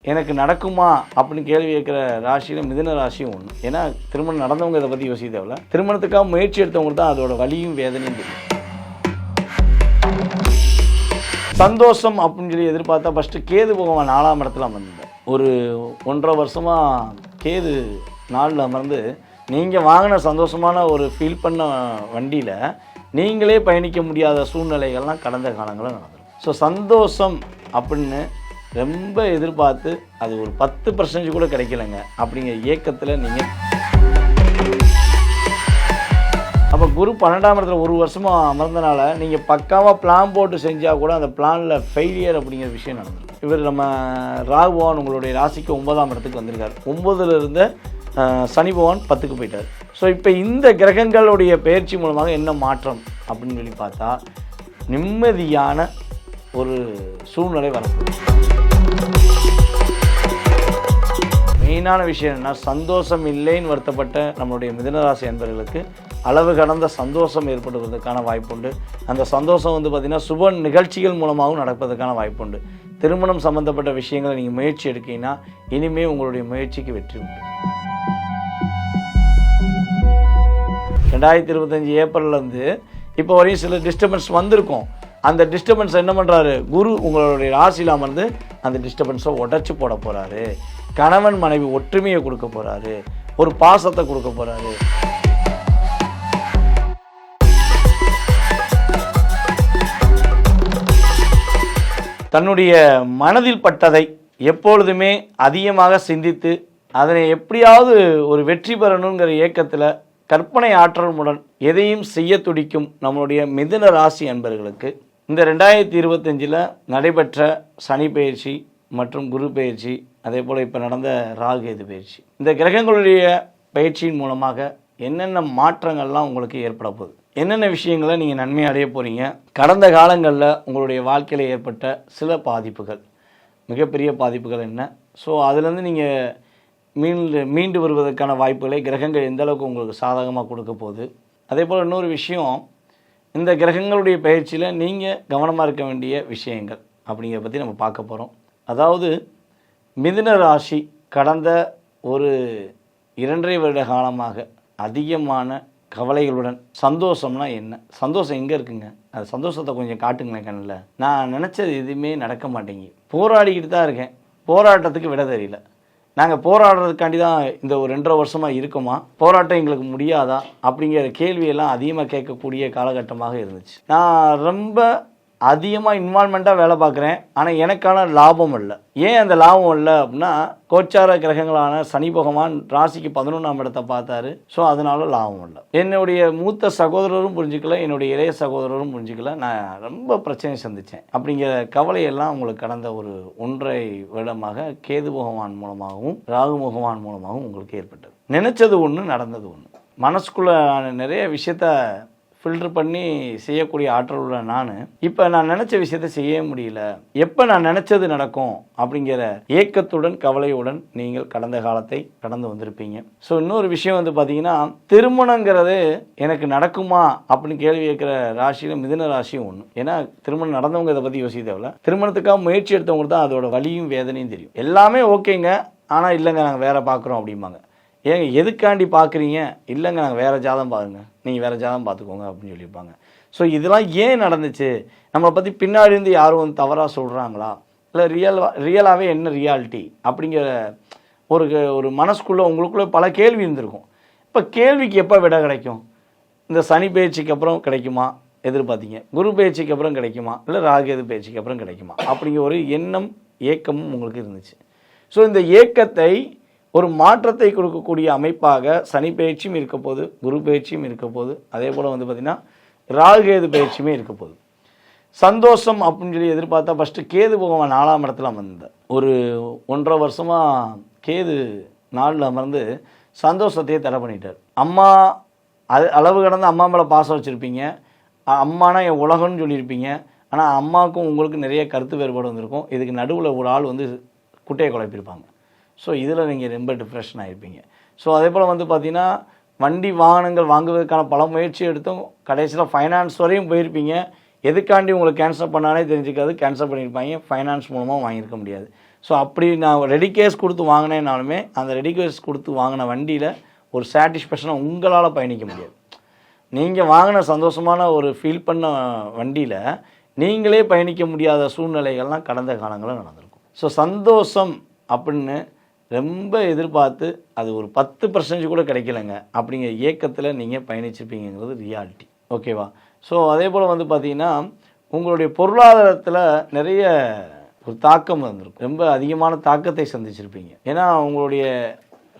எனக்கு நடக்குமா அப்படின்னு கேள்வி கேட்குற ராசியில் மிதுன ராசியும் ஒன்று. ஏன்னா திருமணம் நடந்தவங்க இதை பற்றி யோசிக்க தேவையில்ல. திருமணத்துக்காக முயற்சி எடுத்தவங்களுக்கு தான் அதோட வலியும் வேதனையும் தெரியும். சந்தோஷம் அப்படின்னு சொல்லி எதிர்பார்த்தா ஃபஸ்ட்டு கேது பகவான் 4ஆம் இடத்துல அமர்ந்தார். ஒரு 1.5 வருஷமாக கேது 4ல் அமர்ந்து நீங்கள் வாங்கின சந்தோஷமான ஒரு ஃபீல் பண்ண வண்டியில் நீங்களே பயணிக்க முடியாத சூழ்நிலைகள்லாம் கடந்த காலங்களில் நடந்துடும். ஸோ சந்தோஷம் அப்படின்னு ரொம்ப எதிர்பார்த்து அது ஒரு 10% கூட கிடைக்கலைங்க அப்படிங்கிற இயக்கத்தில் நீங்கள். அப்போ குரு 12ஆம் இடத்துல 1 வருஷமாக அமர்ந்தனால நீங்கள் பக்காவாக பிளான் போட்டு செஞ்சால் கூட அந்த பிளானில் ஃபெயிலியர் அப்படிங்கிற விஷயம் நடந்துடும். இவர் நம்ம ராகு பகவான் உங்களுடைய ராசிக்கு 9ஆம் இடத்துக்கு வந்திருக்கார். 9ல் இருந்த சனி பகவான் 10க்கு போயிட்டார். ஸோ இப்போ இந்த கிரகங்களுடைய பயிற்சி மூலமாக என்ன மாற்றம் அப்படின்னு சொல்லி பார்த்தா நிம்மதியான ஒரு சூழ்நிலை வரப்போகுது. மெயினான விஷயம் என்ன, சந்தோஷம் இல்லைன்னு வருத்தப்பட்ட நம்மளுடைய மிதுனராசி அன்பர்களுக்கு அளவு கடந்த சந்தோஷம் ஏற்படுவதற்கான வாய்ப்புண்டு. அந்த சந்தோஷம் பார்த்திங்கன்னா சுப நிகழ்ச்சிகள் மூலமாகவும் நடப்பதற்கான வாய்ப்புண்டு. திருமணம் சம்மந்தப்பட்ட விஷயங்களை நீங்கள் முயற்சி எடுக்கீங்கன்னா இனிமேல் உங்களுடைய முயற்சிக்கு வெற்றி உண்டு. 2025 ஏப்ரல்லேருந்து இப்போ வரையும் சில டிஸ்டர்பன்ஸ் வந்திருக்கும். அந்த டிஸ்டர்பன்ஸ் என்ன பண்ணுறாரு, குரு உங்களுடைய ராசியில் அமர்ந்து அந்த டிஸ்டர்பன்ஸை உடச்சி போட போகிறாரு. கணவன் மனைவி ஒற்றுமையை கொடுக்க போகிறாரு, ஒரு பாசத்தை கொடுக்க போகிறாரு. தன்னுடைய மனதில் பட்டதை எப்பொழுதுமே அதிகமாக சிந்தித்து அதனை எப்படியாவது ஒரு வெற்றி பெறணுங்கிற இயக்கத்தில் கற்பனை ஆற்றலுடன் எதையும் செய்ய துடிக்கும் நம்மளுடைய மிதுன ராசி அன்பர்களுக்கு இந்த 2025 நடைபெற்ற சனி பயிற்சி மற்றும் குரு பயிற்சி, அதே போல் இப்போ நடந்த ராகு கேது பயிற்சி, இந்த கிரகங்களுடைய பயிற்சியின் மூலமாக என்னென்ன மாற்றங்கள்லாம் உங்களுக்கு ஏற்பட போகுது, என்னென்ன விஷயங்களை நீங்கள் நன்மை அடைய போகிறீங்க, கடந்த காலங்களில் உங்களுடைய வாழ்க்கையில் ஏற்பட்ட சில பாதிப்புகள், மிகப்பெரிய பாதிப்புகள் என்ன, ஸோ அதுலேருந்து நீங்கள் மீண்டு வருவதற்கான வாய்ப்புகளை கிரகங்கள் எந்த அளவுக்கு உங்களுக்கு சாதகமாக கொடுக்க போகுது. அதே போல் இன்னொரு விஷயம், இந்த கிரகங்களுடைய பயிற்சியில் நீங்கள் கவனமாக இருக்க வேண்டிய விஷயங்கள் அப்படிங்கிறத பற்றி நம்ம பார்க்க போகிறோம். அதாவது மிதுன ராசி கடந்த ஒரு 2.5 வருட காலமாக அதிகமான கவலைகளுடன், சந்தோஷம்னா என்ன, சந்தோஷம் எங்கே இருக்குங்க, அது சந்தோஷத்தை கொஞ்சம் காட்டுங்களேன் கண்ணில். நான் நினச்சது எதுவுமே நடக்க மாட்டேங்கி போராடிக்கிட்டு தான் இருக்கேன், போராட்டத்துக்கு விட தெரியல. நாங்கள் போராடுறதுக்காண்டி தான் இந்த ஒரு 2.5 வருஷமாக இருக்கோமா, போராட்டம் எங்களுக்கு முடியாதா அப்படிங்கிற கேள்வியெல்லாம் அதிகமாக கேட்கக்கூடிய காலகட்டமாக இருந்துச்சு. நான் ரொம்ப அதிகமாக இன்வால்மெண்ட்டாக வேலை பார்க்குறேன், ஆனால் எனக்கான லாபம் இல்லை. ஏன் அந்த லாபம் இல்லை அப்படின்னா, கோச்சார கிரகங்களான சனி பகவான் ராசிக்கு 11ஆம் இடத்தை பார்த்தாரு. ஸோ அதனால லாபம் இல்லை. என்னுடைய மூத்த சகோதரரும் புரிஞ்சுக்கல, என்னுடைய இளைய சகோதரரும் புரிஞ்சுக்கல. நான் ரொம்ப பிரச்சனை சந்தித்தேன். அப்படிங்கிற கவலையெல்லாம் உங்களுக்கு கடந்த ஒரு 1.5 வருடமாக கேது பகவான் மூலமாகவும் ராகு பகவான் மூலமாகவும் உங்களுக்கு ஏற்பட்டது. நினைச்சது ஒன்று, நடந்தது ஒன்று. மனசுக்குள்ள நிறைய விஷயத்த ஃபில்டர் பண்ணி செய்யக்கூடிய ஆற்றல் உள்ள நான் இப்போ நான் நினச்ச விஷயத்த செய்ய முடியல, எப்போ நான் நினச்சது நடக்கும் அப்படிங்கிற ஏக்கத்துடன் கவலையுடன் நீங்கள் கடந்த காலத்தை கடந்து வந்திருப்பீங்க. ஸோ இன்னொரு விஷயம் பார்த்தீங்கன்னா, திருமணங்கிறது எனக்கு நடக்குமா அப்படின்னு கேள்வி கேட்குற ராசியில் மிதுன ராசியும் ஒன்று. ஏன்னா திருமணம் நடந்தவங்க இதை பற்றி யோசிக்க தேவையில்ல. திருமணத்துக்காக முயற்சி எடுத்தவங்களுக்கு தான் அதோட வலியும் வேதனையும் தெரியும். எல்லாமே ஓகேங்க, ஆனால் இல்லைங்க நாங்கள் வேறு பார்க்குறோம் அப்படிம்பாங்க. ஏங்க எதுக்காண்டி பார்க்குறீங்க, இல்லைங்க நாங்கள் வேறு ஜாதகம் பாருங்க, நீங்கள் வேறு ஜாதகம் பார்த்துக்கோங்க அப்படின்னு சொல்லியிருப்பாங்க. ஸோ இதெல்லாம் ஏன் நடந்துச்சு, நம்மளை பற்றி பின்னாடி இருந்து யாரும் தவறாக சொல்கிறாங்களா, இல்லை ரியலாகவே என்ன ரியாலிட்டி அப்படிங்கிற ஒரு மனசுக்குள்ளே உங்களுக்குள்ளே பல கேள்வி இருந்திருக்கும். இப்போ கேள்விக்கு எப்போ விட கிடைக்கும், இந்த சனி பயிற்சிக்கு அப்புறம் கிடைக்குமா எதிர்பார்த்தீங்க, குரு பயிற்சிக்கு அப்புறம் கிடைக்குமா, இல்லை ராகு பயிற்சிக்கு அப்புறம் கிடைக்குமா அப்படிங்கிற ஒரு எண்ணம் ஏக்கமும் உங்களுக்கு இருந்துச்சு. ஸோ இந்த ஏக்கத்தை ஒரு மாற்றத்தை கொடுக்கக்கூடிய அமைப்பாக சனி பயிற்சியும் இருக்க போது, குரு பயிற்சியும் இருக்க போது, அதே போல் பார்த்திங்கன்னா ராகு கேது பயிற்சியுமே இருக்க போகுது. சந்தோஷம் அப்படின்னு சொல்லி எதிர்பார்த்தா ஃபஸ்ட்டு கேது பகவான் 4ஆம் இடத்துல அமர்ந்தார். ஒரு 1.5 வருஷமாக கேது 4ல் அமர்ந்து சந்தோஷத்தையே தடை பண்ணிட்டார். அம்மா அளவு கடந்த அம்மா மேலே பாசம் வச்சுருப்பீங்க, அம்மானா என் உலகம்னு சொல்லியிருப்பீங்க. ஆனால் அம்மாவுக்கும் உங்களுக்கு நிறைய கருத்து வேறுபாடு வந்திருக்கும். இதுக்கு நடுவில் ஒரு ஆள் குட்டையை குழப்பியிருப்பாங்க. ஸோ இதில் நீங்கள் ரொம்ப டிப்ரெஷன் ஆகிருப்பீங்க. ஸோ அதே போல் பார்த்தீங்கன்னா வண்டி வாகனங்கள் வாங்குவதற்கான பல முயற்சி எடுத்தும் கடைசியில் ஃபைனான்ஸ் வரையும் போயிருப்பீங்க. எதுக்காண்டி உங்களுக்கு கேன்சல் பண்ணாலே தெரிஞ்சுக்காது, கேன்சல் பண்ணியிருப்பாங்க, ஃபைனான்ஸ் மூலமாக வாங்கியிருக்க முடியாது. ஸோ அப்படி நான் ரெடி கேஸ் கொடுத்து வாங்கினேன்னாலுமே அந்த ரெடி கேஸ் கொடுத்து வாங்கின வண்டியில் ஒரு சாட்டிஸ்ஃபேக்ஷனாக உங்களால் பயணிக்க முடியாது. நீங்கள் வாங்கின சந்தோஷமான ஒரு ஃபீல் பண்ண வண்டியில் நீங்களே பயணிக்க முடியாத சூழ்நிலைகள்லாம் கடந்த காலங்களில் நடந்திருக்கும். ஸோ சந்தோஷம் அப்படின்னு ரொம்ப எதிர்பார்த்து அது ஒரு 10% கூட கிடைக்கலங்க அப்படிங்கிற இயக்கத்தில் நீங்கள் பயணிச்சிருப்பீங்கிறது ரியாலிட்டி. ஓகேவா? ஸோ அதே போல் வந்து பார்த்திங்கன்னா உங்களுடைய பொருளாதாரத்தில் நிறைய ஒரு தாக்கம் வந்திருக்கும். ரொம்ப அதிகமான தாக்கத்தை சந்திச்சிருப்பீங்க. ஏன்னா உங்களுடைய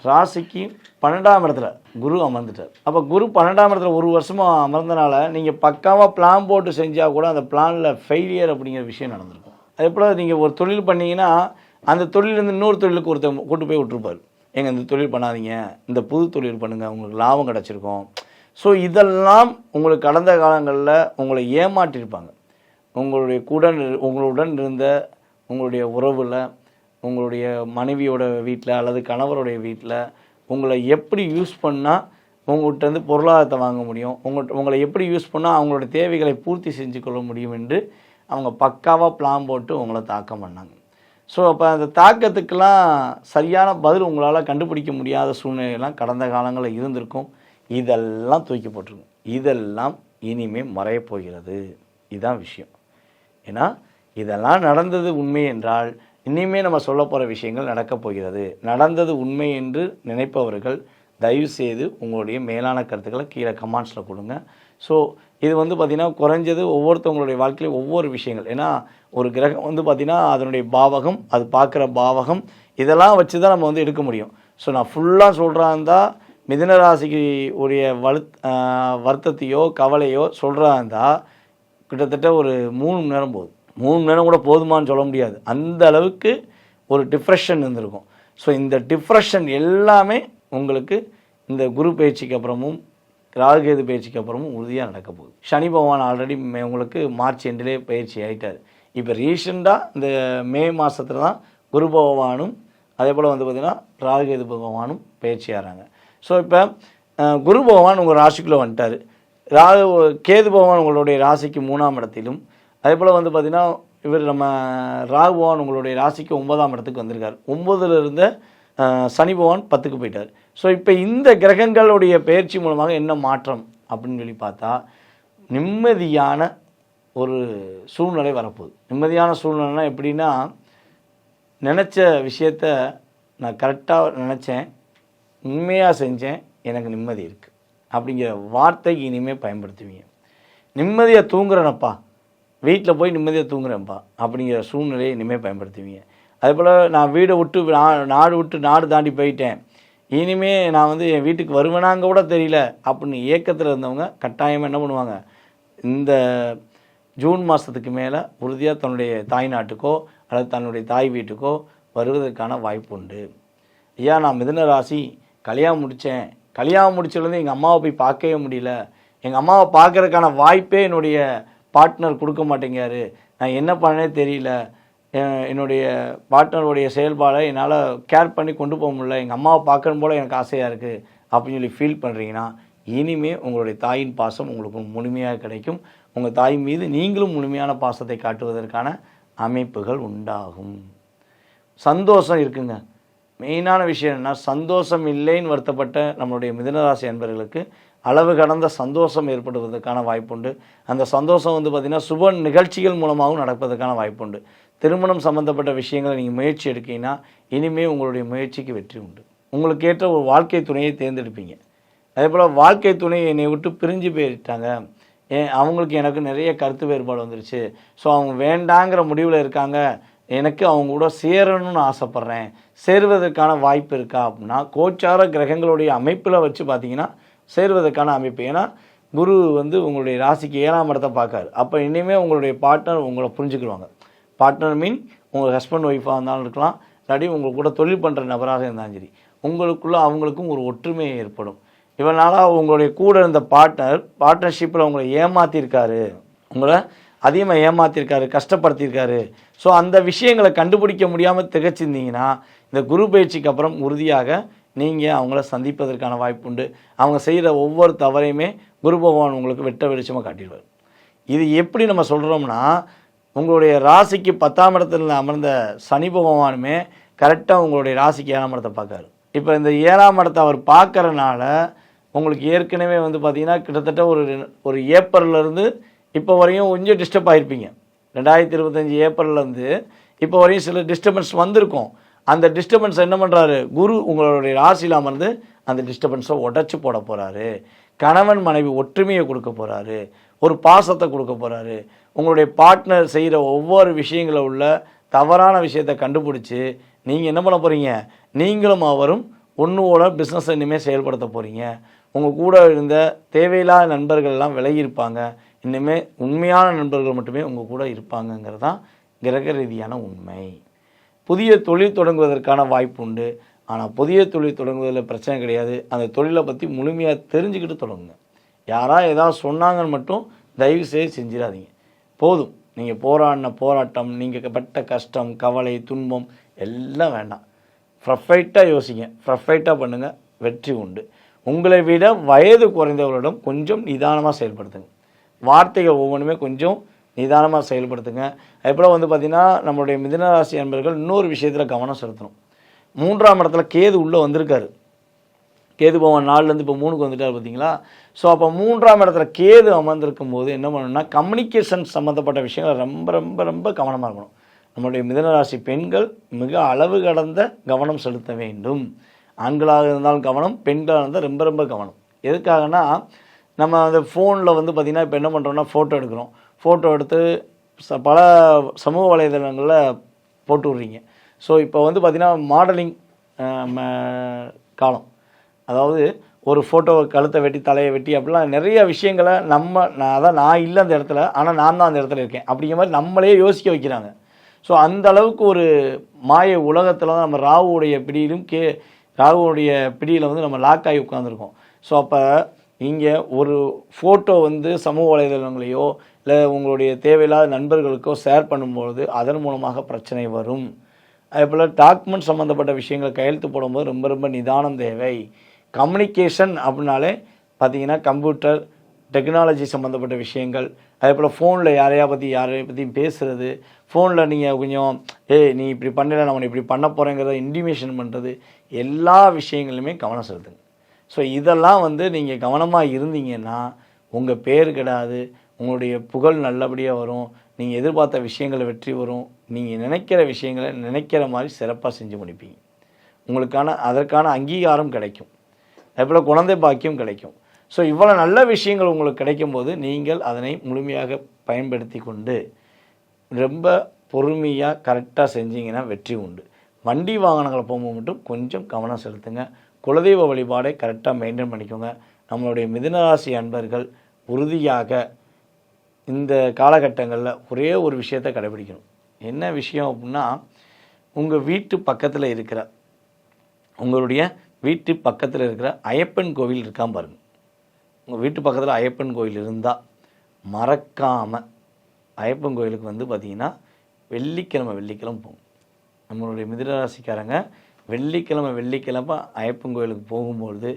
ராசிக்கு 12ஆம் இடத்துல குரு அமர்ந்துட்டார். அப்போ குரு 12ஆம் இடத்துல ஒரு வருஷமாக அமர்ந்தனால நீங்கள் பக்காவாக பிளான் போட்டு செஞ்சால் கூட அந்த பிளானில் ஃபெயிலியர் அப்படிங்கிற விஷயம் நடந்திருக்கும். அதே போல் நீங்கள் ஒரு தொழில் பண்ணிங்கன்னா அந்த தொழிலேருந்து இன்னொரு தொழிலுக்கு ஒருத்தர் கூட்டு போய் விட்டுருப்பார். ஏங்க இந்த தொழில் பண்ணாதீங்க, இந்த புது தொழில் பண்ணுங்கள், உங்களுக்கு லாபம் கிடச்சிருக்கும். ஸோ இதெல்லாம் உங்களுக்கு கடந்த காலங்களில் உங்களை ஏமாற்றிருப்பாங்க. உங்களுடன் இருந்த உங்களுடைய உறவில், உங்களுடைய மனைவியோட வீட்டில் அல்லது கணவருடைய வீட்டில் உங்களை எப்படி யூஸ் பண்ணால் உங்கள்கிட்ட பொருளாதாரத்தை வாங்க முடியும், உங்களை எப்படி யூஸ் பண்ணால் அவங்களோட தேவைகளை பூர்த்தி செஞ்சு கொள்ள முடியும் என்று அவங்க பக்காவாக பிளான் போட்டு உங்களை தாக்கம் பண்ணாங்க. ஸோ அப்போ அந்த தாக்கத்துக்கெல்லாம் சரியான பதில் உங்களால் கண்டுபிடிக்க முடியாத சூழ்நிலையெல்லாம் கடந்த காலங்களில் இருந்திருக்கும். இதெல்லாம் தூக்கி போட்டிருக்கும். இதெல்லாம் இனிமேல் மறையப்போகிறது. இதுதான் விஷயம். ஏன்னா இதெல்லாம் நடந்தது உண்மை என்றால் இனிமேல் நம்ம சொல்ல போகிற விஷயங்கள் நடக்கப் போகிறது. நடந்தது உண்மை என்று நினைப்பவர்கள் தயவுசெய்து உங்களுடைய மேலான கருத்துக்களை கீழே கமெண்ட்ஸில் கொடுங்க. ஸோ இது வந்து பார்த்திங்கன்னா குறைஞ்சது ஒவ்வொருத்தவங்களுடைய வாழ்க்கையிலும் ஒவ்வொரு விஷயங்கள். ஏன்னா ஒரு கிரகம் வந்து பார்த்திங்கன்னா அதனுடைய பாவகம், அது பார்க்குற பாவகம், இதெல்லாம் வச்சு தான் நம்ம வந்து எடுக்க முடியும். ஸோ நான் ஃபுல்லாக சொல்கிறாந்தா மிதுன ராசிக்கு உடைய வருத்தத்தையோ கவலையோ சொல்கிறாந்தா கிட்டத்தட்ட ஒரு 3 மணி நேரம் போகுது. 3 மணி நேரம் கூட போதுமான்னு சொல்ல முடியாது. அந்த அளவுக்கு ஒரு டிப்ரெஷன் இருந்திருக்கும். ஸோ இந்த டிப்ரெஷன் எல்லாமே உங்களுக்கு இந்த குரு பயிற்சிக்கு அப்புறமும் ராகுகேது பயிற்சிக்கு அப்புறமும் உறுதியாக நடக்க போகுது. சனி பகவான் ஆல்ரெடி உங்களுக்கு மார்ச் எண்டிலே பயிற்சி ஆகிட்டார். இப்போ ரீசெண்டாக இந்த மே மாதத்தில் தான் குரு பகவானும் அதே போல் வந்து பார்த்திங்கன்னா ராகுகேது பகவானும் பயிற்சி ஆகிறாங்க. ஸோ இப்போ குரு பகவான் உங்கள் ராசிக்குள்ளே வந்துட்டார். கேது பகவான் உங்களுடைய ராசிக்கு 3ஆம் இடத்திலும், அதே போல் வந்து பார்த்திங்கன்னா இவர் நம்ம ராகு பகவான் உங்களுடைய ராசிக்கு 9ஆம் இடத்துக்கு வந்திருக்கார். 9ல் இருந்த சனி பகவான் 10க்கு போயிட்டார். ஸோ இப்போ இந்த கிரகங்களுடைய பயிற்சி மூலமாக என்ன மாற்றம் அப்படின்னு சொல்லி பார்த்தா நிம்மதியான ஒரு சூழ்நிலை வரப்போகுது. நிம்மதியான சூழ்நிலைனா எப்படின்னா, நினச்ச விஷயத்த நான் கரெக்டாக நினச்சேன், உண்மையாக செஞ்சேன், எனக்கு நிம்மதி இருக்குது அப்படிங்கிற வார்த்தைக்கு இனிமேல் பயன்படுத்துவீங்க. நிம்மதியாக தூங்குறேனப்பா, வீட்டில் போய் நிம்மதியாக தூங்குறேன்ப்பா அப்படிங்கிற சூழ்நிலையை இனிமேல் பயன்படுத்துவீங்க. அதே போல் நான் வீடை விட்டு நாடு தாண்டி போயிட்டேன், இனிமேல் நான் வந்து என் வீட்டுக்கு வருவேனாங்க கூட தெரியல அப்படின்னு ஏக்கத்தில் இருந்தவங்க கட்டாயமாக என்ன பண்ணுவாங்க, இந்த ஜூன் மாதத்துக்கு மேலே உறுதியாக தன்னுடைய தாய் நாட்டுக்கோ அல்லது தன்னுடைய தாய் வீட்டுக்கோ வருவதற்கான வாய்ப்பு உண்டு. ஐயா நான் மிதுன ராசி, கல்யாணம் முடித்தேன், கல்யாணம் முடிச்சதுலேருந்து எங்கள் அம்மாவை போய் பார்க்கவே முடியல, எங்கள் அம்மாவை பார்க்கறதுக்கான வாய்ப்பே என்னுடைய பார்ட்னர் கொடுக்க மாட்டேங்காரு, நான் என்ன பண்ணனே தெரியல, என்னுடைய பார்ட்னருடைய செயல்பாடை என்னால் கேர் பண்ணி கொண்டு போக முடியல, எங்கள் அம்மாவை பார்க்கணும் போல் எனக்கு ஆசையாக இருக்குது அப்படின்னு சொல்லி ஃபீல் பண்ணுறீங்கன்னா இனிமேல் உங்களுடைய தாயின் பாசம் உங்களுக்கு முழுமையாக கிடைக்கும். உங்கள் தாய் மீது நீங்களும் முழுமையான பாசத்தை காட்டுவதற்கான அமைப்புகள் உண்டாகும். சந்தோஷம் இருக்குங்க. மெயினான விஷயம் என்ன, சந்தோஷம் இல்லைன்னு வருத்தப்பட்ட நம்மளுடைய மிதுனராசி அன்பர்களுக்கு அளவு கடந்த சந்தோஷம் ஏற்படுவதற்கான வாய்ப்புண்டு. அந்த சந்தோஷம் வந்து பார்த்திங்கன்னா சுப நிகழ்ச்சிகள் மூலமாகவும் நடப்பதற்கான வாய்ப்புண்டு. திருமணம் சம்மந்தப்பட்ட விஷயங்களை நீங்கள் முயற்சி எடுக்கீங்கன்னா இனிமேல் உங்களுடைய முயற்சிக்கு வெற்றி உண்டு. உங்களுக்கு ஏற்ற ஒரு வாழ்க்கை துணையை தேர்ந்தெடுப்பீங்க. அதே போல் வாழ்க்கை துணை என்னை விட்டு பிரிஞ்சு போயிட்டாங்க, அவங்களுக்கு எனக்கு நிறைய கருத்து வேறுபாடு வந்துருச்சு, ஸோ அவங்க வேண்டாங்கிற முடிவில் இருக்காங்க, எனக்கு அவங்க கூட சேரணும்னு ஆசைப்பட்றேன், சேருவதற்கான வாய்ப்பு இருக்கா அப்படின்னா கோச்சார கிரகங்களுடைய அமைப்பில் வச்சு பார்த்தீங்கன்னா சேருவதற்கான அமைப்பு. ஏன்னா குரு வந்து உங்களுடைய ராசிக்கு 7ஆம் இடத்தை பார்க்காரு. அப்போ இனிமேல் உங்களுடைய பார்ட்னர் உங்களை புரிஞ்சுக்கிடுவாங்க. பார்ட்னர் மீன் உங்கள் ஹஸ்பண்ட் ஒய்ஃபாக இருந்தாலும் இருக்கலாம், இல்லாட்டி உங்கள் கூட தொழில் பண்ணுற நபராக இருந்தாலும் சரி, உங்களுக்குள்ளே அவங்களுக்கும் ஒரு ஒற்றுமை ஏற்படும். இவனால் உங்களுடைய கூட இருந்த பார்ட்னர்ஷிப்பில் உங்களை ஏமாற்றிருக்காரு, உங்களை அதிகமாக ஏமாற்றிருக்காரு, கஷ்டப்படுத்தியிருக்காரு. ஸோ அந்த விஷயங்களை கண்டுபிடிக்க முடியாமல் திகச்சிருந்தீங்கன்னா இந்த குரு பயிற்சிக்கு அப்புறம் உறுதியாக நீங்கள் அவங்கள சந்திப்பதற்கான வாய்ப்பு உண்டு. அவங்க செய்கிற ஒவ்வொரு தவறையுமே குரு பகவான் உங்களுக்கு வெட்ட வெளிச்சமாக காட்டிடுவார். இது எப்படி நம்ம சொல்கிறோம்னா, உங்களுடைய ராசிக்கு 10ஆம் இடத்துல அமர்ந்த சனி பகவானுமே கரெக்டாக உங்களுடைய ராசிக்கு 7ஆம் இடத்தை பார்க்காரு. இப்போ இந்த 7ஆம் இடத்தை அவர் பார்க்கறனால உங்களுக்கு ஏற்கனவே வந்து பார்த்திங்கன்னா கிட்டத்தட்ட ஒரு ஏப்ரல்லேருந்து இப்போ வரையும் கொஞ்சம் டிஸ்டர்ப் ஆகிருப்பீங்க. 2025 ஏப்ரல்லேருந்து இப்போ வரையும் சில டிஸ்டர்பன்ஸ் வந்திருக்கும். அந்த டிஸ்டர்பன்ஸ் என்ன பண்ணுறாரு, குரு உங்களுடைய ராசியில் அமர்ந்து அந்த டிஸ்டர்பன்ஸை உடச்சி போட போகிறாரு. கணவன் மனைவி ஒற்றுமையை கொடுக்க போகிறாரு, ஒரு பாசத்தை கொடுக்க போகிறாரு. உங்களுடைய பார்ட்னர் செய்கிற ஒவ்வொரு விஷயங்களில் உள்ள தவறான விஷயத்தை கண்டுபிடிச்சி நீங்கள் என்ன பண்ண போகிறீங்க, நீங்களும் அவரும் ஒன்றோட பிஸ்னஸை இனிமேல் செயல்படுத்த போகிறீங்க. உங்கள் கூட இருந்த தேவையில்லாத நண்பர்கள்லாம் விலகி இருப்பாங்க. இனிமேல் உண்மையான நண்பர்கள் மட்டுமே உங்கள் கூட இருப்பாங்கங்கிறது தான் கிரக ரீதியான உண்மை. புதிய தொழில் தொடங்குவதற்கான வாய்ப்பு உண்டு. ஆனால் புதிய தொழில் தொடங்குவதில் பிரச்சனை கிடையாது. அந்த தொழிலை பற்றி முழுமையாக தெரிஞ்சுக்கிட்டு தொடங்குங்க. யாராவது ஏதாவது சொன்னாங்கன்னு மட்டும் தயவு செய்து செஞ்சிடாதீங்க. போதும், நீங்கள் போராட்டம், நீங்கள் பட்ட கஷ்டம், கவலை, துன்பம் எல்லாம் வேண்டாம். ப்ரொஃபைட்டாக யோசிங்க, ப்ரொஃபைட்டாக பண்ணுங்கள், வெற்றி உண்டு. உங்களை விட வயது குறைந்தவர்களிடம் கொஞ்சம் நிதானமாக செயல்படுத்துங்க. வார்த்தைகள் ஒவ்வொன்றுமே கொஞ்சம் நிதானமாக செயல்படுத்துங்க. அதுபோல் வந்து பார்த்திங்கன்னா நம்மளுடைய மிதுனராசி அன்பர்கள் இன்னொரு விஷயத்தில் கவனம் செலுத்தணும். 3ஆம் இடத்துல கேது உள்ளே வந்திருக்காரு. கேது பகவான் 4லேருந்து இப்போ 3க்கு வந்துட்டார் பார்த்தீங்களா. ஸோ அப்போ 3ஆம் இடத்துல கேது அமர்ந்திருக்கும் போது என்ன பண்ணணும்னா, கம்யூனிகேஷன் சம்மந்தப்பட்ட விஷயங்கள் ரொம்ப ரொம்ப ரொம்ப கவனமாக இருக்கணும். நம்மளுடைய மிதுனராசி பெண்கள் மிக அளவு கடந்த கவனம் செலுத்த வேண்டும். ஆண்களாக இருந்தாலும் கவனம், பெண்களாக இருந்தால் ரொம்ப ரொம்ப கவனம். எதுக்காகனா, நம்ம அந்த ஃபோனில் வந்து பார்த்திங்கன்னா இப்போ என்ன பண்ணுறோன்னா ஃபோட்டோ எடுக்கிறோம். ஃபோட்டோ எடுத்து பல சமூக வலைதளங்களில் போட்டு விட்றீங்க. ஸோ இப்போ வந்து பார்த்திங்கன்னா மாடலிங் காலம். அதாவது ஒரு ஃபோட்டோவை கழுத்தை வெட்டி தலையை வெட்டி அப்படிலாம் நிறைய விஷயங்களை நான் இல்லை அந்த இடத்துல, ஆனால் நான் தான் அந்த இடத்துல இருக்கேன் அப்படிங்கிற மாதிரி நம்மளே யோசிக்க வைக்கிறாங்க. ஸோ அந்த அளவுக்கு ஒரு மாய உலகத்தில் தான் நம்ம ராகுவுடைய பிடியில் வந்து நம்ம லாக் ஆகி உட்காந்துருக்கோம். ஸோ அப்போ இங்கே ஒரு ஃபோட்டோ வந்து சமூக வலைதளங்களையோ இல்லை உங்களுடைய தேவையில்லாத நண்பர்களுக்கோ ஷேர் பண்ணும்பொழுது அதன் மூலமாக பிரச்சனை வரும். அதேபோல் டாக்குமெண்ட் சம்மந்தப்பட்ட விஷயங்களை கையெழுத்து போடும்போது ரொம்ப ரொம்ப நிதானம் தேவை. கம்யூனிகேஷன் அப்படின்னாலே பார்த்திங்கன்னா கம்ப்யூட்டர் டெக்னாலஜி சம்மந்தப்பட்ட விஷயங்கள், அதே போல் ஃபோனில் யாரையா பற்றியும் பேசுகிறது, ஃபோனில் நீங்கள் கொஞ்சம் நீ இப்படி பண்ணல, நான் இப்படி பண்ண போகிறேங்கிறத இன்டிமேஷன் பண்ணுறது, எல்லா விஷயங்களுமே கவனம் செலுத்துங்க. ஸோ இதெல்லாம் வந்து நீங்கள் கவனமாக இருந்தீங்கன்னா உங்கள் பேர் கெடாது, உங்களுடைய புகழ் நல்லபடியாக வரும், நீங்கள் எதிர்பார்த்த விஷயங்களை வெற்றி வரும், நீங்கள் நினைக்கிற விஷயங்களை நினைக்கிற மாதிரி சிறப்பாக செஞ்சு முடிப்பீங்க. அதற்கான அங்கீகாரம் கிடைக்கும். அதேபோல் குழந்தை பாக்கியம் கிடைக்கும். ஸோ இவ்வளோ நல்ல விஷயங்கள் உங்களுக்கு கிடைக்கும்போது நீங்கள் அதனை முழுமையாக பயன்படுத்தி கொண்டு ரொம்ப பொறுமையாக கரெக்டாக செஞ்சீங்கன்னா வெற்றி உண்டு. வண்டி வாகனங்களை போகும்போது மட்டும் கொஞ்சம் கவனம் செலுத்துங்க. குலதெய்வ வழிபாடை கரெக்டாக மெயின்டைன் பண்ணிக்கோங்க. நம்மளுடைய மிதுனராசி அன்பர்கள் உறுதியாக இந்த காலகட்டங்களில் ஒரே ஒரு விஷயத்தை கடைபிடிக்கணும். என்ன விஷயம் அப்படின்னா, உங்களுடைய வீட்டு பக்கத்தில் இருக்கிற ஐயப்பன் கோவில் இருக்காம பாருங்கள். உங்கள் வீட்டு பக்கத்தில் ஐயப்பன் கோயில் இருந்தால் மறக்காமல் ஐயப்பன் கோயிலுக்கு வந்து பார்த்திங்கன்னா வெள்ளிக்கிழமை போகும். நம்மளுடைய மிதுனராசிக்காரங்க வெள்ளிக்கிழமை ஐயப்பன் கோயிலுக்கு போகும்பொழுது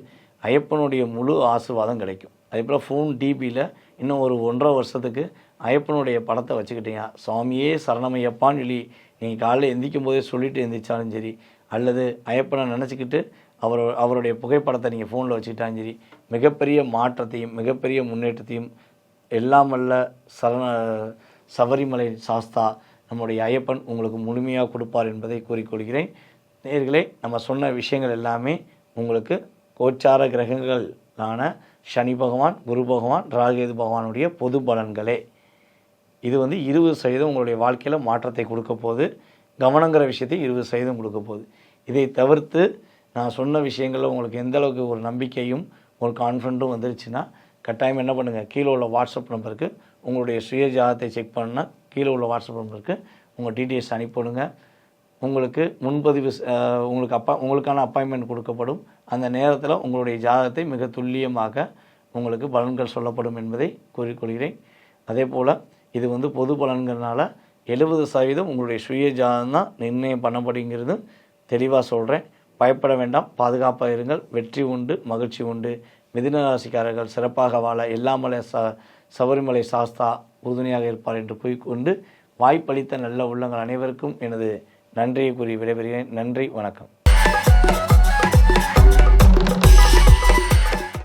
ஐயப்பனுடைய முழு ஆசீர்வாதம் கிடைக்கும். அதே போல் ஃபோன் டிபியில் இன்னும் ஒரு 1.5 வருஷத்துக்கு ஐயப்பனுடைய படத்தை வச்சுக்கிட்டீங்க, சுவாமியே சரணமையப்பான்னு சொல்லி நீங்கள் காலையில் எந்திக்கும் போதே சொல்லிவிட்டு எந்திரிச்சாலும் சரி, அல்லது ஐயப்பனை நினச்சிக்கிட்டு அவருடைய புகைப்படத்தை நீங்கள் ஃபோனில் வச்சுக்கிட்டாலும் சரி, மிகப்பெரிய மாற்றத்தையும் மிகப்பெரிய முன்னேற்றத்தையும் எல்லாம் வல்ல சபரிமலை சாஸ்தா நம்முடைய ஐயப்பன் உங்களுக்கு முழுமையாக கொடுப்பார் என்பதை கூறிக்கொள்கிறேன். நேயர்களே, நம்ம சொன்ன விஷயங்கள் எல்லாமே உங்களுக்கு கோச்சார கிரகங்களான சனி பகவான், குரு பகவான், ராகேது பகவானுடைய பொது பலன்களே. இது வந்து 20% உங்களுடைய வாழ்க்கையில் மாற்றத்தை கொடுக்க போகுது. கவனங்கிற விஷயத்தை 20% கொடுக்க போகுது. இதை தவிர்த்து நான் சொன்ன விஷயங்களில் உங்களுக்கு எந்த அளவுக்கு ஒரு நம்பிக்கையும் ஒரு கான்ஃபிடண்ட்டும் வந்துருச்சுன்னா கட்டாயம் என்ன பண்ணுங்கள், கீழே உள்ள வாட்ஸ்அப் நம்பருக்கு உங்களுடைய சுய ஜாதகத்தை செக் பண்ணால் கீழே உள்ள வாட்ஸ்அப் நம்பருக்கு உங்கள் டீட்டெயில்ஸ் அனுப்பிவிடுங்க. உங்களுக்கு முன்பதிவு உங்களுக்கான அப்பாயின்மெண்ட் கொடுக்கப்படும். அந்த நேரத்தில் உங்களுடைய ஜாதகத்தை மிக துல்லியமாக உங்களுக்கு பலன்கள் சொல்லப்படும் என்பதை கூறிக்கொள்கிறேன். அதே போல் இது வந்து பொது பலன்கிறதுனால 70% உங்களுடைய சுய ஜாதகம் தான் நிர்ணயம் பண்ணப்படுங்கிறது தெளிவாக சொல்கிறேன். பயப்பட வேண்டாம், பாதுகாப்பாக இருங்கள். வெற்றி உண்டு, மகிழ்ச்சி உண்டு. மிதுனராசிக்காரர்கள் சிறப்பாக வாழ எல்லாமலை சபரிமலை சாஸ்தா உறுதுணையாக இருப்பார் என்று கூறிக்கொண்டு வாய்ப்பளித்த நல்ல உள்ளங்கள் அனைவருக்கும் எனது நன்றியை கூறி விடைபெறுகிறேன். நன்றி, வணக்கம்.